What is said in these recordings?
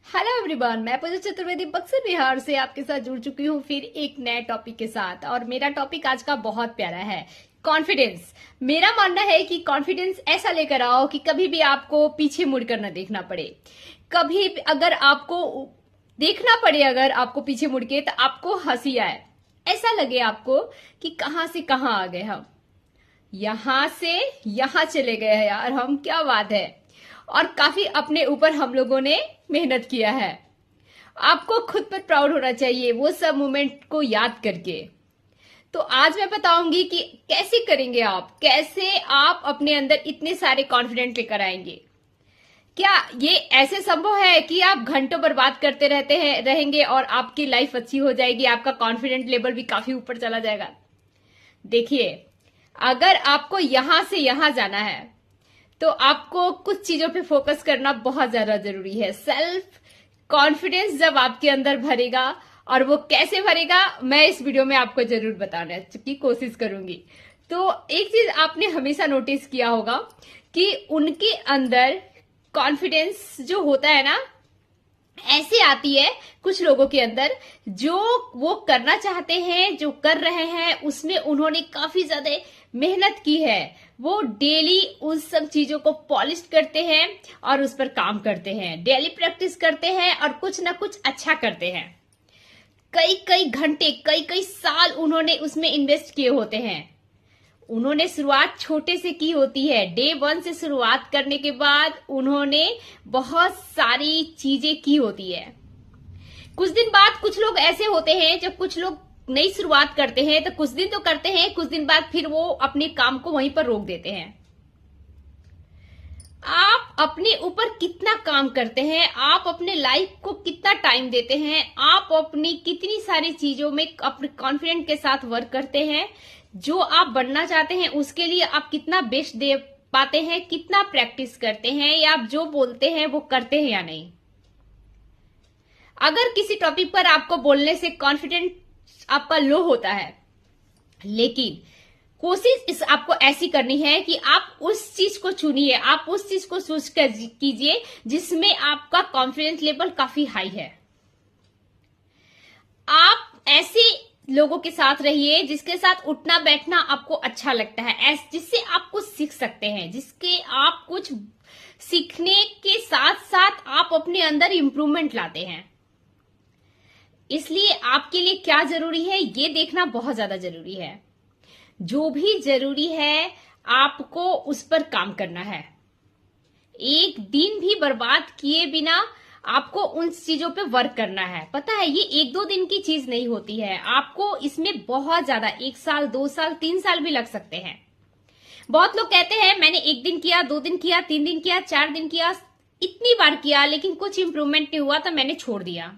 Hello everyone, मैं पूजा चतुर्वेदी बक्सर बिहार से आपके साथ जुड़ चुकी हूँ फिर एक नए टॉपिक के साथ। और मेरा टॉपिक आज का बहुत प्यारा है, कॉन्फिडेंस। मेरा मानना है कि कॉन्फिडेंस ऐसा लेकर आओ कि कभी भी आपको पीछे मुड़कर न देखना पड़े। कभी अगर आपको देखना पड़े, अगर आपको पीछे मुड़ के, तो आपको हंसी आए, ऐसा लगे आपको कि कहाँ से कहाँ आ गए हम, यहां से यहां चले गए हैं यार हम, क्या बात है। और काफी अपने ऊपर हम लोगों ने मेहनत किया है। आपको खुद पर प्राउड होना चाहिए वो सब मोमेंट को याद करके। तो आज मैं बताऊंगी कि कैसे करेंगे आप, कैसे आप अपने अंदर इतने सारे कॉन्फिडेंट लेकर आएंगे। क्या ये ऐसे संभव है कि आप घंटों बर्बाद करते रहेंगे और आपकी लाइफ अच्छी हो जाएगी, आपका कॉन्फिडेंट लेवल भी काफी ऊपर चला जाएगा? देखिए, अगर आपको यहां से यहां जाना है तो आपको कुछ चीजों पे फोकस करना बहुत ज्यादा जरूरी है। सेल्फ कॉन्फिडेंस जब आपके अंदर भरेगा, और वो कैसे भरेगा मैं इस वीडियो में आपको जरूर बताने की कोशिश करूंगी। तो एक चीज आपने हमेशा नोटिस किया होगा कि उनके अंदर कॉन्फिडेंस जो होता है ना, ऐसे आती है कुछ लोगों के अंदर, जो वो करना चाहते हैं, जो कर रहे हैं, उसमें उन्होंने काफी ज्यादा मेहनत की है। वो डेली उस सब चीजों को पॉलिश करते हैं और उस पर काम करते हैं, डेली प्रैक्टिस करते हैं और कुछ ना कुछ अच्छा करते हैं। कई कई घंटे, कई कई साल उन्होंने उसमें इन्वेस्ट किए होते हैं। उन्होंने शुरुआत छोटे से की होती है। डे 1 से शुरुआत करने के बाद उन्होंने बहुत सारी चीजें की होती है। कुछ दिन बाद कुछ लोग ऐसे होते हैं, जब कुछ लोग नई शुरुआत करते हैं तो कुछ दिन तो करते हैं, कुछ दिन बाद फिर वो अपने काम को वहीं पर रोक देते हैं। आप अपने ऊपर कितना काम करते हैं, आप अपने लाइफ को कितना टाइम देते हैं, आप अपनी कितनी सारी चीजों में अपने कॉन्फिडेंट के साथ वर्क करते हैं, जो आप बनना चाहते हैं उसके लिए आप कितना बेस्ट दे पाते हैं, कितना प्रैक्टिस करते हैं, या आप जो बोलते हैं वो करते हैं या नहीं। अगर किसी टॉपिक पर आपको बोलने से कॉन्फिडेंट आपका लो होता है, लेकिन कोशिश आपको ऐसी करनी है कि आप उस चीज को चुनिए, आप उस चीज को चूज कीजिए जिसमें आपका कॉन्फिडेंस लेवल काफी हाई है। आप ऐसे लोगों के साथ रहिए जिसके साथ उठना बैठना आपको अच्छा लगता है, जिससे आप कुछ सीख सकते हैं, जिसके आप कुछ सीखने के साथ साथ आप अपने अंदर इंप्रूवमेंट लाते हैं। इसलिए आपके लिए क्या जरूरी है ये देखना बहुत ज्यादा जरूरी है। जो भी जरूरी है आपको उस पर काम करना है। एक दिन भी बर्बाद किए बिना आपको उन चीजों पे वर्क करना है। पता है, ये 1-2 दिन की चीज नहीं होती है, आपको इसमें बहुत ज्यादा 1 साल, 2 साल, 3 साल भी लग सकते हैं। बहुत लोग कहते हैं मैंने 1 दिन किया, 2 दिन किया, 3 दिन किया, 4 दिन किया, इतनी बार किया, लेकिन कुछ इंप्रूवमेंट नहीं हुआ तो मैंने छोड़ दिया।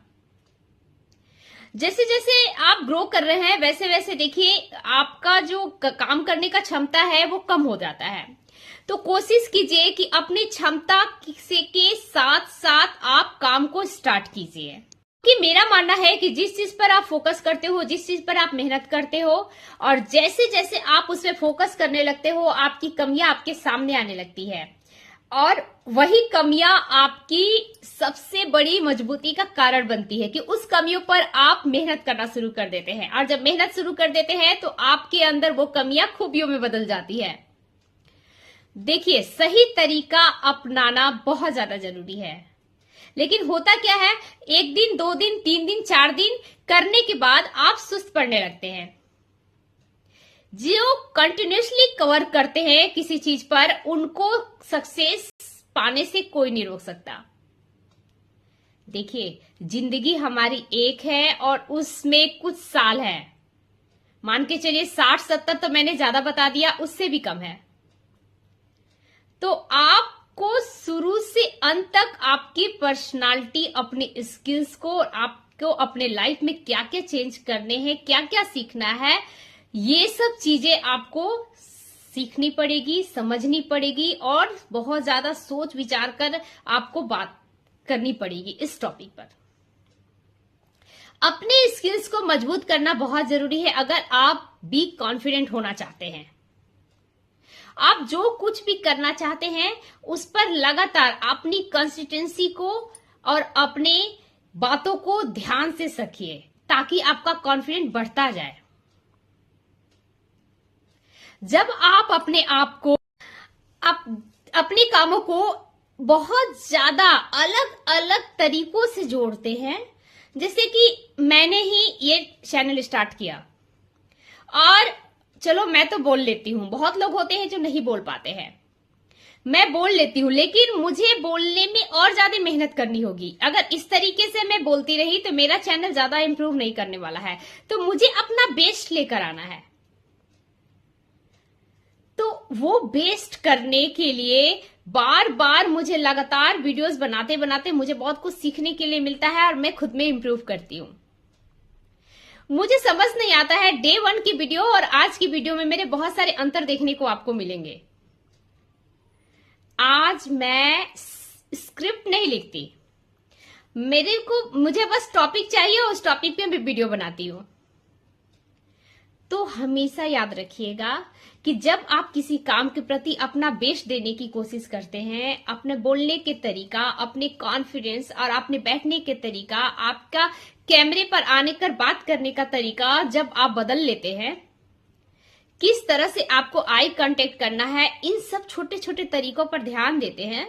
जैसे जैसे आप ग्रो कर रहे हैं वैसे वैसे देखिए आपका जो काम करने का क्षमता है वो कम हो जाता है। तो कोशिश कीजिए कि अपनी क्षमता के साथ साथ आप काम को स्टार्ट कीजिए। कि मेरा मानना है कि जिस चीज पर आप फोकस करते हो, जिस चीज पर आप मेहनत करते हो, और जैसे जैसे आप उस पर फोकस करने लगते हो, आपकी कमियां आपके सामने आने लगती है, और वही कमियां आपकी सबसे बड़ी मजबूती का कारण बनती है कि उस कमियों पर आप मेहनत करना शुरू कर देते हैं। और जब मेहनत शुरू कर देते हैं तो आपके अंदर वो कमियां खूबियों में बदल जाती है। देखिए, सही तरीका अपनाना बहुत ज्यादा जरूरी है। लेकिन होता क्या है, 1 दिन, 2 दिन, 3 दिन, 4 दिन करने के बाद आप सुस्त पड़ने लगते हैं। जो कंटिन्यूसली कवर करते हैं किसी चीज पर, उनको सक्सेस पाने से कोई नहीं रोक सकता। देखिए, जिंदगी हमारी एक है और उसमें कुछ साल है, मान के चलिए 60-70 तो मैंने ज्यादा बता दिया, उससे भी कम है। तो आपको शुरू से अंत तक आपकी पर्सनालिटी, अपनी स्किल्स को, आपको अपने लाइफ में क्या क्या चेंज करने हैं, क्या क्या सीखना है, ये सब चीजें आपको सीखनी पड़ेगी, समझनी पड़ेगी, और बहुत ज्यादा सोच विचार कर आपको बात करनी पड़ेगी इस टॉपिक पर। अपने स्किल्स को मजबूत करना बहुत जरूरी है अगर आप भी कॉन्फिडेंट होना चाहते हैं। आप जो कुछ भी करना चाहते हैं उस पर लगातार अपनी कंसिस्टेंसी को और अपने बातों को ध्यान से सीखिए ताकि आपका कॉन्फिडेंस बढ़ता जाए। जब आप अपने आप को अपने कामों को बहुत ज्यादा अलग अलग तरीकों से जोड़ते हैं, जैसे कि मैंने ही ये चैनल स्टार्ट किया और चलो मैं तो बोल लेती हूं, बहुत लोग होते हैं जो नहीं बोल पाते हैं, मैं बोल लेती हूं, लेकिन मुझे बोलने में और ज्यादा मेहनत करनी होगी। अगर इस तरीके से मैं बोलती रही तो मेरा चैनल ज्यादा इंप्रूव नहीं करने वाला है, तो मुझे अपना बेस्ट लेकर आना है। तो वो बेस्ट करने के लिए बार बार मुझे लगातार वीडियोस बनाते बनाते मुझे बहुत कुछ सीखने के लिए मिलता है और मैं खुद में इंप्रूव करती हूं। मुझे समझ नहीं आता है, डे 1 की वीडियो और आज की वीडियो में मेरे बहुत सारे अंतर देखने को आपको मिलेंगे। आज मैं स्क्रिप्ट नहीं लिखती, मुझे बस टॉपिक चाहिए और उस टॉपिक पे मैं वीडियो बनाती हूं। तो हमेशा याद रखिएगा कि जब आप किसी काम के प्रति अपना बेस्ट देने की कोशिश करते हैं, अपने बोलने के तरीका, अपने कॉन्फिडेंस और अपने बैठने के तरीका, आपका कैमरे पर आने कर बात करने का तरीका जब आप बदल लेते हैं, किस तरह से आपको आई कांटेक्ट करना है, इन सब छोटे छोटे तरीकों पर ध्यान देते हैं,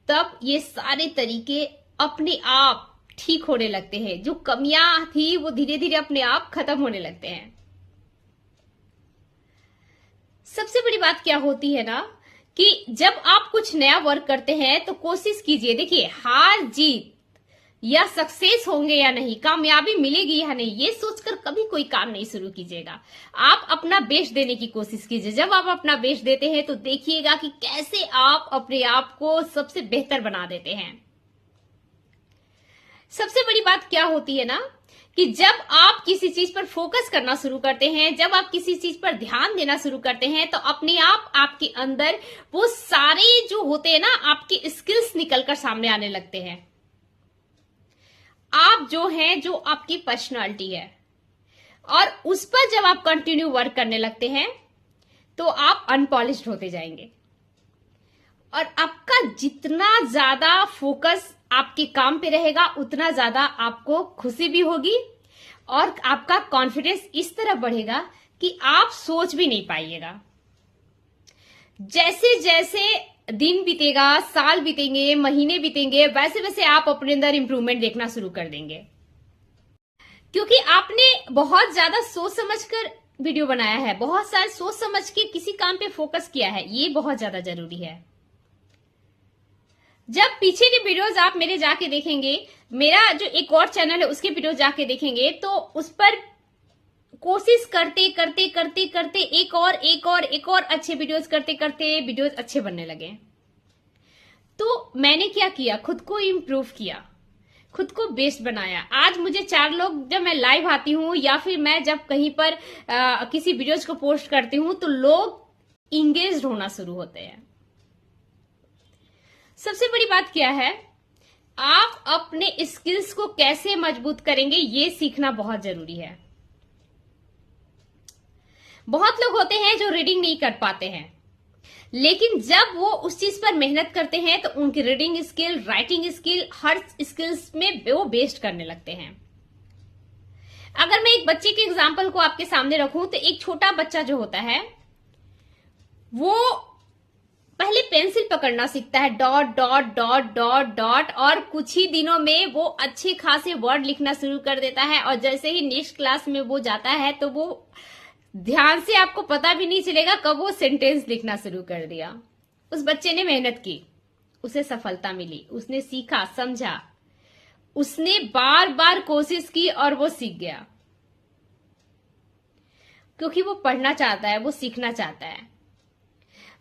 तब ये सारे तरीके अपने आप ठीक होने लगते हैं। जो कमियां थी वो धीरे धीरे अपने आप खत्म होने लगते हैं। सबसे बड़ी बात क्या होती है ना कि जब आप कुछ नया वर्क करते हैं तो कोशिश कीजिए, देखिए हार जीत या सक्सेस होंगे या नहीं, कामयाबी मिलेगी या नहीं, ये सोचकर कभी कोई काम नहीं शुरू कीजिएगा। आप अपना बेस्ट देने की कोशिश कीजिए। जब आप अपना बेस्ट देते हैं तो देखिएगा कि कैसे आप अपने आप को सबसे बेहतर बना देते हैं। सबसे बड़ी बात क्या होती है ना कि जब आप किसी चीज पर फोकस करना शुरू करते हैं, जब आप किसी चीज पर ध्यान देना शुरू करते हैं, तो अपने आप आपके अंदर वो सारे जो होते हैं ना आपके स्किल्स निकलकर सामने आने लगते हैं। आप जो हैं, जो आपकी पर्सनालिटी है, और उस पर जब आप कंटिन्यू वर्क करने लगते हैं तो आप अनपॉलिश्ड होते जाएंगे और आपका जितना ज्यादा फोकस आपके काम पे रहेगा उतना ज्यादा आपको खुशी भी होगी और आपका कॉन्फिडेंस इस तरह बढ़ेगा कि आप सोच भी नहीं पाइएगा। जैसे जैसे दिन बीतेगा, साल बीतेंगे, महीने बीतेंगे, वैसे वैसे आप अपने अंदर इंप्रूवमेंट देखना शुरू कर देंगे, क्योंकि आपने बहुत ज्यादा सोच समझकर वीडियो बनाया है, बहुत सारे सोच समझ के किसी काम पे फोकस किया है। ये बहुत ज्यादा जरूरी है। जब पीछे की वीडियोस आप मेरे जाके देखेंगे, मेरा जो एक और चैनल है उसके वीडियो जाके देखेंगे, तो उस पर कोशिश करते करते करते करते एक और अच्छे वीडियोस करते करते वीडियोस अच्छे बनने लगे। तो मैंने क्या किया, खुद को इम्प्रूव किया, खुद को बेस्ट बनाया। आज मुझे 4 लोग, जब मैं लाइव आती हूँ या फिर मैं जब कहीं पर किसी वीडियोस को पोस्ट करती हूँ तो लोग इंगेज होना शुरू होते हैं। सबसे बड़ी बात क्या है, आप अपने स्किल्स को कैसे मजबूत करेंगे ये सीखना बहुत जरूरी है। बहुत लोग होते हैं जो रीडिंग नहीं कर पाते हैं, लेकिन जब वो उस चीज पर मेहनत करते हैं तो उनकी reading skill, writing skill, her skills में वो बेस्ट करने लगते हैं। अगर मैं एक बच्चे के एग्जाम्पल को आपके सामने रखूं तो एक छोटा बच्चा जो होता है वो पहले पेंसिल पकड़ना सीखता है, dot dot dot dot dot, और कुछ ही दिनों में वो अच्छे खासे वर्ड लिखना शुरू कर देता है। और जैसे ही नेक्स्ट क्लास में वो जाता है तो वो ध्यान से, आपको पता भी नहीं चलेगा कब वो सेंटेंस लिखना शुरू कर दिया। उस बच्चे ने मेहनत की, उसे सफलता मिली, उसने सीखा, समझा, उसने बार बार कोशिश की और वो सीख गया, क्योंकि वो पढ़ना चाहता है, वो सीखना चाहता है।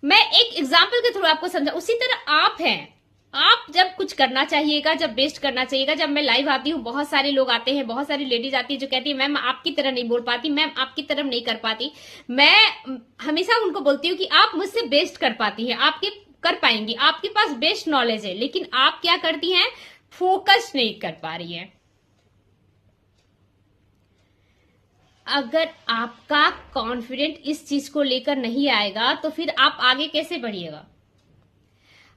मैं एक एग्जाम्पल के थ्रू आपको समझा। उसी तरह आप हैं, आप जब कुछ करना चाहिएगा, जब बेस्ट करना चाहिएगा। जब मैं लाइव आती हूँ, बहुत सारे लोग आते हैं, बहुत सारी लेडीज आती है जो कहती है मैम आपकी तरह नहीं बोल पाती, मैम आपकी तरह नहीं कर पाती। मैं हमेशा उनको बोलती हूँ कि आप मुझसे बेस्ट कर पाती हैं, आपके कर पाएंगी, आपके पास बेस्ट नॉलेज है, लेकिन आप क्या करती हैं, फोकस नहीं कर पा रही है। अगर आपका कॉन्फिडेंट इस चीज को लेकर नहीं आएगा तो फिर आप आगे कैसे बढ़िएगा।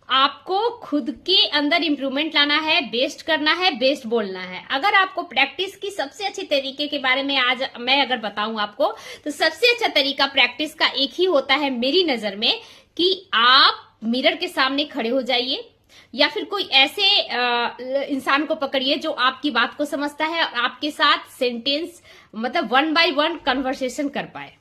आपको खुद के अंदर इंप्रूवमेंट लाना है, बेस्ट करना है, बेस्ट बोलना है। अगर आपको प्रैक्टिस की सबसे अच्छे तरीके के बारे में आज मैं अगर बताऊं आपको, तो सबसे अच्छा तरीका प्रैक्टिस का एक ही होता है मेरी नजर में, कि आप मिरर के सामने खड़े हो जाइए या फिर कोई ऐसे इंसान को पकड़िए जो आपकी बात को समझता है और आपके साथ सेंटेंस मतलब 1 by 1 कन्वर्सेशन कर पाए।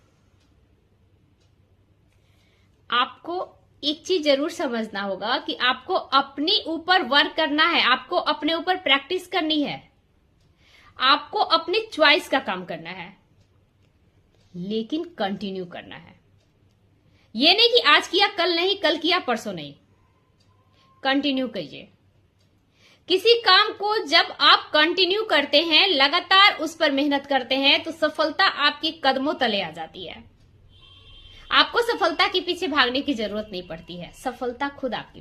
आपको एक चीज जरूर समझना होगा कि आपको अपने ऊपर वर्क करना है, आपको अपने ऊपर प्रैक्टिस करनी है, आपको अपने चॉइस का काम करना है, लेकिन कंटिन्यू करना है। ये नहीं कि आज किया कल नहीं, कल किया परसों नहीं, कंटिन्यू कीजिए। किसी काम को जब आप कंटिन्यू करते हैं, लगातार उस पर मेहनत करते हैं, तो सफलता आपके कदमों तले आ जाती है। आपको सफलता के पीछे भागने की जरूरत नहीं पड़ती है, सफलता खुद आपके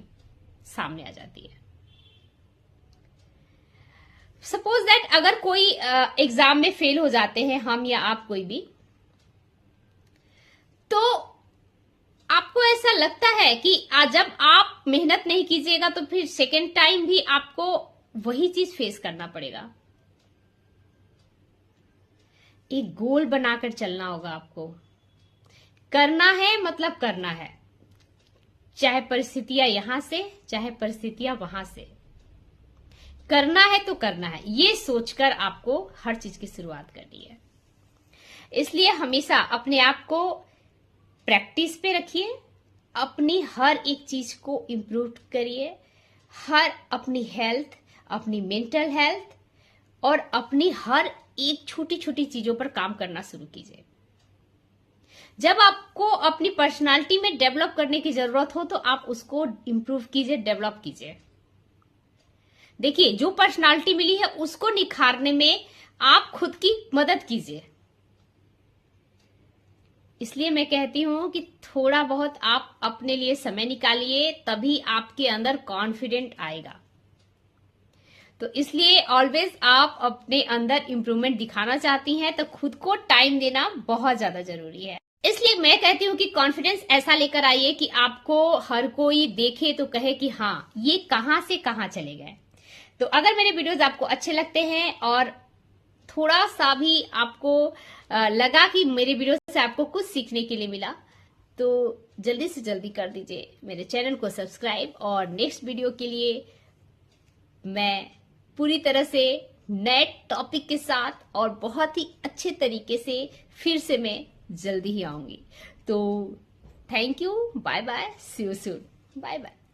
सामने आ जाती है। सपोज दैट अगर कोई एग्जाम में फेल हो जाते हैं हम या आप कोई भी, तो आपको ऐसा लगता है कि जब आप मेहनत नहीं कीजिएगा तो फिर सेकेंड टाइम भी आपको वही चीज फेस करना पड़ेगा। एक गोल बनाकर चलना होगा आपको। करना है मतलब करना है, चाहे परिस्थितियां यहां से चाहे परिस्थितियां वहां से, करना है तो करना है, ये सोचकर आपको हर चीज की शुरुआत करनी है। इसलिए हमेशा अपने आप को प्रैक्टिस पे रखिए, अपनी हर एक चीज को इम्प्रूव करिए, अपनी हेल्थ, अपनी मेंटल हेल्थ और अपनी हर एक छोटी छोटी चीजों पर काम करना शुरू कीजिए। जब आपको अपनी पर्सनालिटी में डेवलप करने की जरूरत हो तो आप उसको इंप्रूव कीजिए, डेवलप कीजिए। देखिए, जो पर्सनालिटी मिली है उसको निखारने में आप खुद की मदद कीजिए। इसलिए मैं कहती हूं कि थोड़ा बहुत आप अपने लिए समय निकालिए, तभी आपके अंदर कॉन्फिडेंट आएगा। तो इसलिए ऑलवेज आप अपने अंदर इंप्रूवमेंट दिखाना चाहती हैं तो खुद को टाइम देना बहुत ज्यादा जरूरी है। इसलिए मैं कहती हूँ कि कॉन्फिडेंस ऐसा लेकर आइए कि आपको हर कोई देखे तो कहे कि हाँ, ये कहां से कहां चले गए। तो अगर मेरे वीडियोस आपको अच्छे लगते हैं और थोड़ा सा भी आपको लगा कि मेरे वीडियो से आपको कुछ सीखने के लिए मिला, तो जल्दी से जल्दी कर दीजिए मेरे चैनल को सब्सक्राइब। और नेक्स्ट वीडियो के लिए मैं पूरी तरह से नए टॉपिक के साथ और बहुत ही अच्छे तरीके से फिर से मैं जल्दी ही आऊंगी। तो thank you, bye bye, see you soon, bye bye.